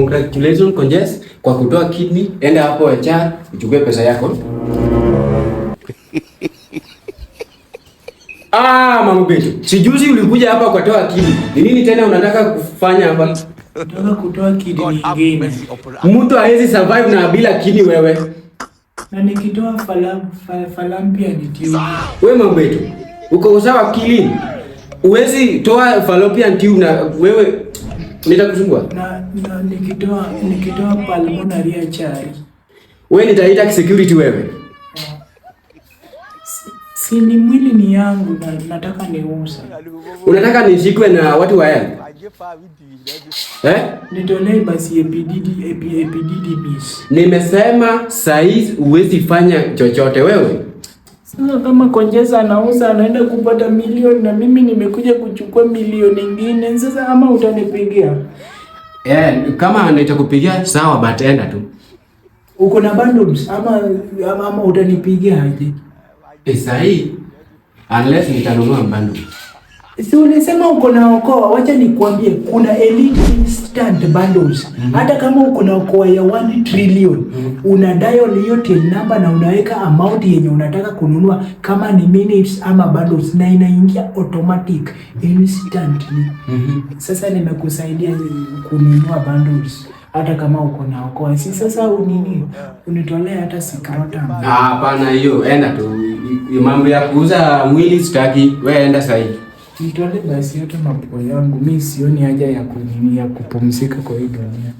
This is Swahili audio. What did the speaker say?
Congratulations Conjes kwa kutoa kidney. Enda hapo HR uchukue pesa yako. Mama Beto, sijuzi ulikuja hapa ukatoa kidney. Ni nini tena unataka kufanya hapa? Nataka kutoa kidney nyingine. Mtu hawezi survive na bila kidney wewe. Na nikitoa falampia nitio. Wewe Mama Beto, uko sawa akili? Uwezi toa fallopian tube na wewe nitakusumbua. Na nikitoa pulmonary artery. Wewe nitaita security wewe. Si ni mwili ni yangu na nataka niuze. Unataka nishikwe na watu wa health? Nitolee basi epididymis. Nimesema saizi uwezi fanya chochote wewe. Sasa kama Conjes anauza anaenda kupata milioni na mimi nimekuja kuchukua milioni nyingine. Sasa ama utanipigia? Kama nitakupigia sawa, but enda tu. Uko na bundles ama utanipigia aje? Sahi unless nitanunua bundle. Si ulisema uko na Okoa, wacha nikwambie kuna elite instant bundles. Hata kama uko na Okoa ya 1 trillion, una dial hiyo till number na unaweka amount yenye unataka kununua, kama ni minutes ama bundles, na inaingia automatic instantly. Sasa nimekusaidia kununua bundles hata kama uko na Okoa. Si sasa unitolea hata scrotum. Hapana, hiyo enda tu. Mambo ya kuuza mwili sitaki, wewe enda sahi. Nitole basi yote mambo yangu. Mimi sioni haja ya kupumzika kwa hii dunia.